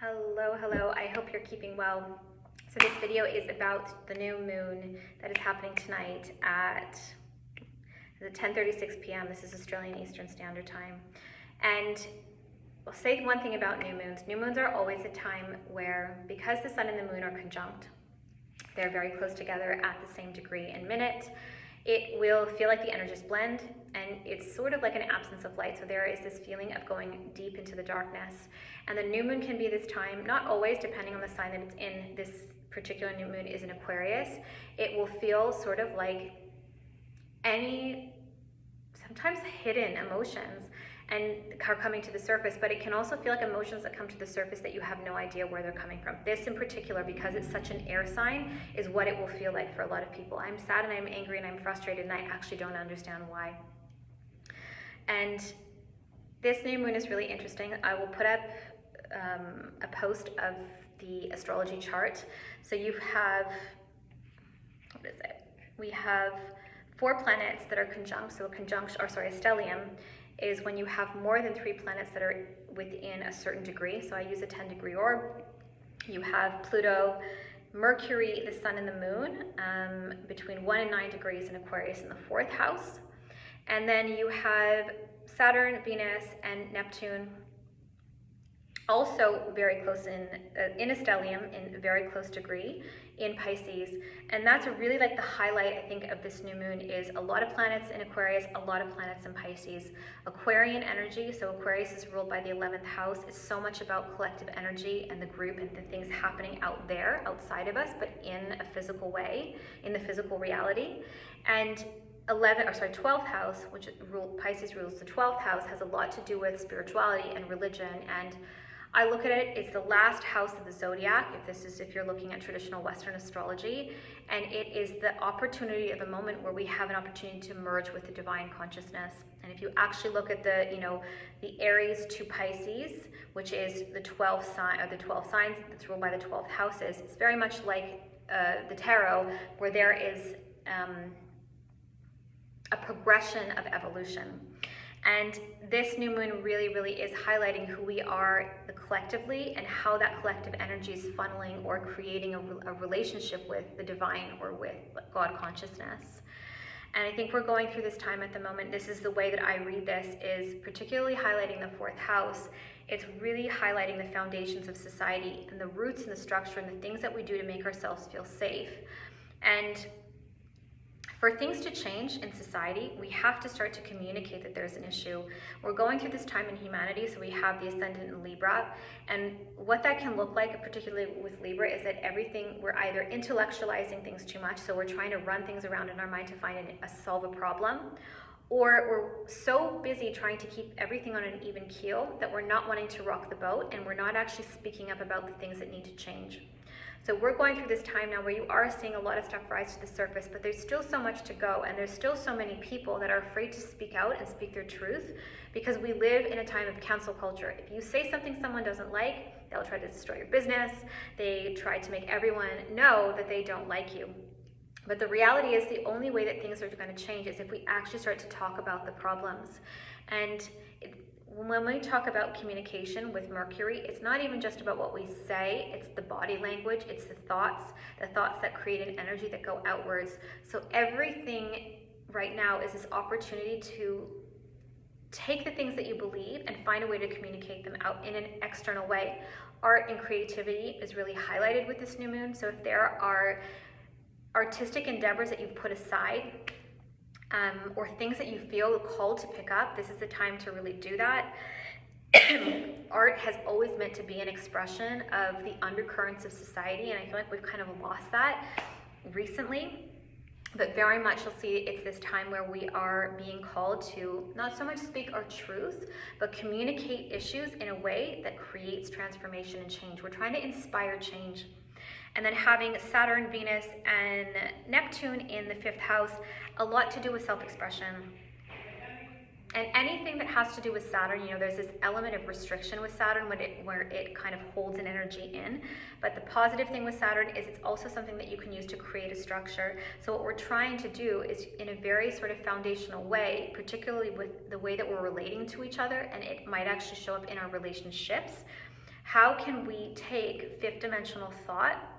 Hello. I hope you're keeping well. So this video is about the new moon that is happening tonight at 10:36 p.m. This is Australian Eastern Standard Time. And I'll say one thing about new moons. New moons are always a time where, because the sun and the moon are conjunct, they're very close together at the same degree and minute, it will feel like the energies blend, and it's sort of like an absence of light. So there is this feeling of going deep into the darkness. And the new moon can be this time, not always, depending on the sign that it's in. This particular new moon is in Aquarius. It will feel sort of like any sometimes hidden emotions and are coming to the surface, but it can also feel like emotions that come to the surface that you have no idea where they're coming from. This in particular, because it's such an air sign, is what it will feel like for a lot of people. I'm sad and I'm angry and I'm frustrated and I actually don't understand why. And this new moon is really interesting. I will put up a post of the astrology chart. So you have, what is it? We have 4 planets that are conjunct. So a stellium is when you have more than 3 planets that are within a certain degree. So I use a 10-degree orb. You have Pluto, Mercury, the Sun, and the Moon between 1 and 9 degrees in Aquarius in the 4th house. And then you have Saturn, Venus, and Neptune also very close in a stellium in a very close degree in Pisces. And that's really like the highlight, I think, of this new moon is a lot of planets in Aquarius, a lot of planets in Pisces. Aquarian energy, so Aquarius is ruled by the 11th house, is so much about collective energy and the group and the things happening out there, outside of us, but in a physical way, in the physical reality. And 12th house, which Pisces rules the 12th house, has a lot to do with spirituality and religion. And I look at it, it's the last house of the zodiac, if you're looking at traditional Western astrology, and it is the opportunity of a moment where we have an opportunity to merge with the divine consciousness. And if you actually look at the Aries to Pisces, which is the 12th sign, or the 12 signs that's ruled by the 12 houses, it's very much like the tarot, where there is a progression of evolution. And this new moon really is highlighting who we are collectively and how that collective energy is funneling or creating a relationship with the divine or with God consciousness. And I think we're going through this time at the moment. This is the way that I read this, is particularly highlighting the 4th house. It's really highlighting the foundations of society and the roots and the structure and the things that we do to make ourselves feel safe. And for things to change in society, we have to start to communicate that there's an issue. We're going through this time in humanity, so we have the ascendant in Libra, and what that can look like, particularly with Libra, is that we're either intellectualizing things too much, so we're trying to run things around in our mind to solve a problem, or we're so busy trying to keep everything on an even keel that we're not wanting to rock the boat, and we're not actually speaking up about the things that need to change. So we're going through this time now where you are seeing a lot of stuff rise to the surface, but there's still so much to go, and there's still so many people that are afraid to speak out and speak their truth, because we live in a time of cancel culture. If you say something someone doesn't like, they'll try to destroy your business. They try to make everyone know that they don't like you. But the reality is the only way that things are going to change is if we actually start to talk about the problems. And when we talk about communication with Mercury, it's not even just about what we say, it's the body language, it's the thoughts that create an energy that go outwards. So everything right now is this opportunity to take the things that you believe and find a way to communicate them out in an external way. Art and creativity is really highlighted with this new moon. So if there are artistic endeavors that you've put aside, or things that you feel called to pick up, this is the time to really do that. Art has always meant to be an expression of the undercurrents of society, and I feel like we've kind of lost that recently. But very much you'll see it's this time where we are being called to not so much speak our truth, but communicate issues in a way that creates transformation and change. We're trying to inspire change. And then having Saturn, Venus, and Neptune in the 5th house, a lot to do with self-expression. And anything that has to do with Saturn, there's this element of restriction with Saturn where it kind of holds an energy in. But the positive thing with Saturn is it's also something that you can use to create a structure. So what we're trying to do is, in a very sort of foundational way, particularly with the way that we're relating to each other, and it might actually show up in our relationships, How can we take fifth dimensional thought?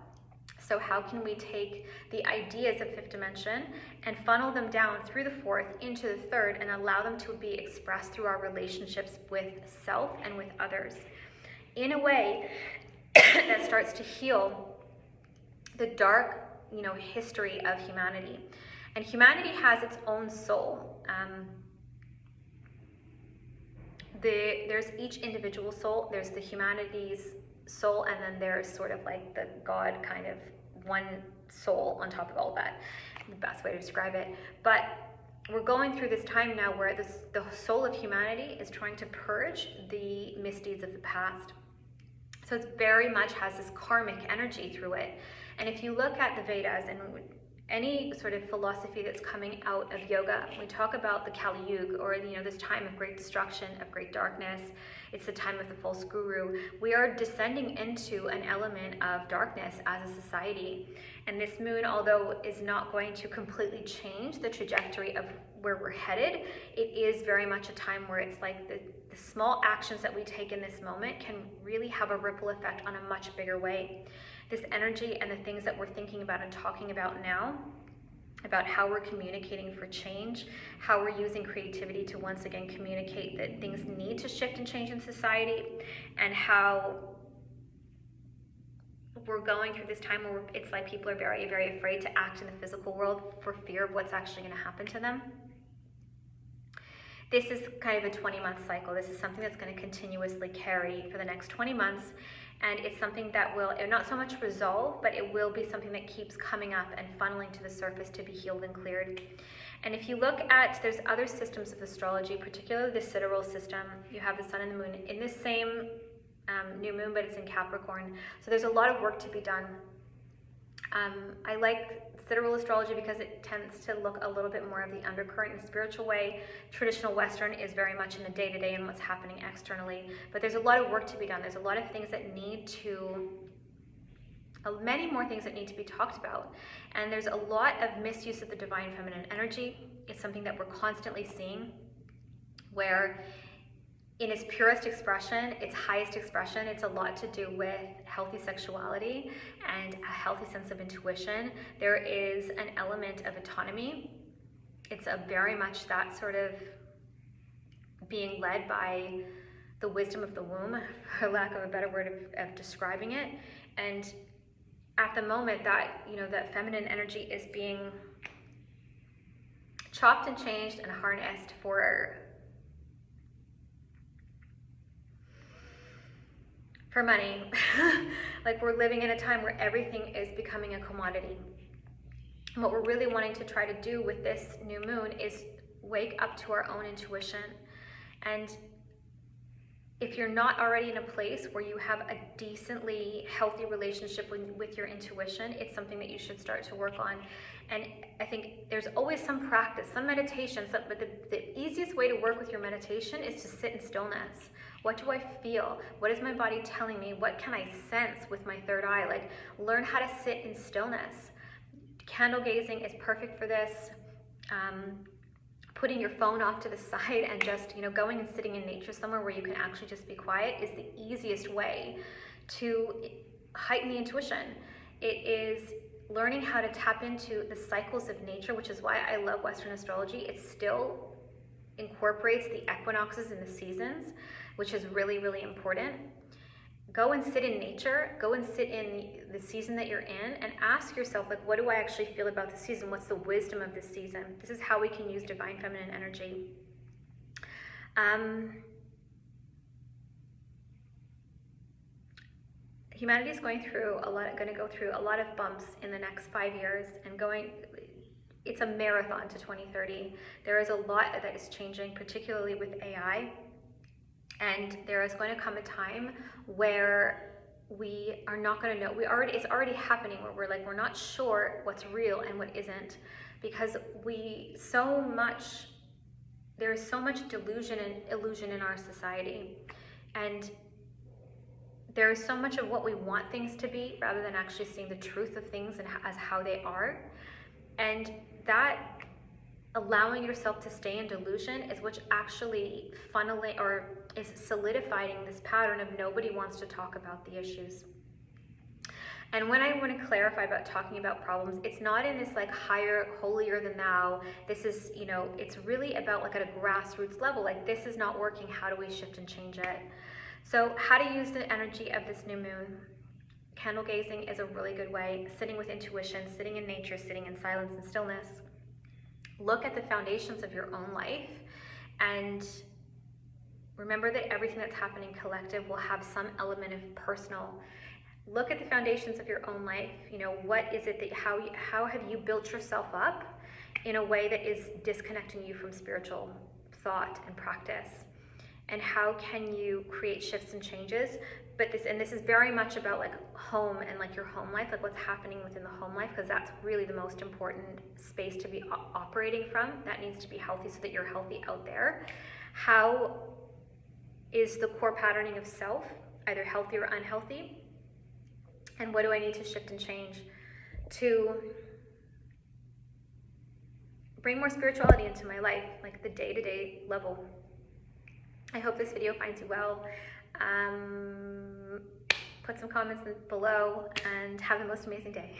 So how can we take the ideas of fifth dimension and funnel them down through the fourth into the third and allow them to be expressed through our relationships with self and with others in a way that starts to heal the dark, history of humanity. And humanity has its own soul. There's each individual soul. There's the humanity's soul, and then there's sort of like the God kind of one soul on top of all that. The best way to describe it. But we're going through this time now where the soul of humanity is trying to purge the misdeeds of the past. So it very much has this karmic energy through it. And if you look at the Vedas and any sort of philosophy that's coming out of yoga, we talk about the Kali Yuga, or this time of great destruction, of great darkness. It's the time of the false guru. We are descending into an element of darkness as a society. And this moon, although is not going to completely change the trajectory of where we're headed, it is very much a time where it's like the small actions that we take in this moment can really have a ripple effect on a much bigger way. This energy and the things that we're thinking about and talking about now, about how we're communicating for change, how we're using creativity to once again communicate that things need to shift and change in society, and how we're going through this time where it's like people are very, very afraid to act in the physical world for fear of what's actually going to happen to them. This is kind of a 20-month cycle. This is something that's going to continuously carry for the next 20 months. And it's something that will not so much resolve, but it will be something that keeps coming up and funneling to the surface to be healed and cleared. And if you look at, there's other systems of astrology, particularly the sidereal system. You have the sun and the moon in this same new moon, but it's in Capricorn. So there's a lot of work to be done. I like sidereal astrology because it tends to look a little bit more of the undercurrent in a spiritual way. Traditional Western is very much in the day-to-day and what's happening externally. But there's a lot of work to be done. There's a lot of things that need to, many more things that need to be talked about. And there's a lot of misuse of the divine feminine energy. It's something that we're constantly seeing, where in its purest expression, its highest expression, it's a lot to do with healthy sexuality and a healthy sense of intuition. There is an element of autonomy. It's a very much that sort of being led by the wisdom of the womb, for lack of a better word of describing it. And at the moment that, that feminine energy is being chopped and changed and harnessed for money. Like, we're living in a time where everything is becoming a commodity. And what we're really wanting to try to do with this new moon is wake up to our own intuition. And if you're not already in a place where you have a decently healthy relationship with your intuition, it's something that you should start to work on. And I think there's always some practice, some meditation, but the easiest way to work with your meditation is to sit in stillness. What do I feel? What is my body telling me? What can I sense with my third eye? Like, learn how to sit in stillness. Candle gazing is perfect for this. Putting your phone off to the side and just, going and sitting in nature somewhere where you can actually just be quiet is the easiest way to heighten the intuition. It is learning how to tap into the cycles of nature, which is why I love Western astrology. It still incorporates the equinoxes and the seasons, which is really, really important. Go and sit in nature, go and sit in the season that you're in, and ask yourself, like, what do I actually feel about the season? What's the wisdom of this season? This is how we can use divine feminine energy. Humanity is going to go through a lot of bumps in the next 5 years, and it's a marathon to 2030. There is a lot that is changing, particularly with AI. And there is going to come a time where we are not going to know. It's already happening where we're not sure what's real and what isn't, because there is so much delusion and illusion in our society, and there is so much of what we want things to be rather than actually seeing the truth of things and as how they are. And that allowing yourself to stay in delusion is what's actually funneling or is solidifying this pattern of nobody wants to talk about the issues. And when I want to clarify about talking about problems, it's not in this like higher, holier than thou. This is, you know, it's really about like at a grassroots level, like this is not working. How do we shift and change it? So how to use the energy of this new moon. Candle gazing is a really good way. Sitting with intuition, sitting in nature, sitting in silence and stillness. Look at the foundations of your own life and remember that everything that's happening collective will have some element of personal. Look at the foundations of your own life. You know, what is it that, how have you built yourself up in a way that is disconnecting you from spiritual thought and practice? And how can you create shifts and changes? But this is very much about like home and like your home life, like what's happening within the home life, because that's really the most important space to be operating from. That needs to be healthy so that you're healthy out there. How is the core patterning of self, either healthy or unhealthy? And what do I need to shift and change to bring more spirituality into my life, like the day-to-day level? I hope this video finds you well. Put some comments below and have the most amazing day.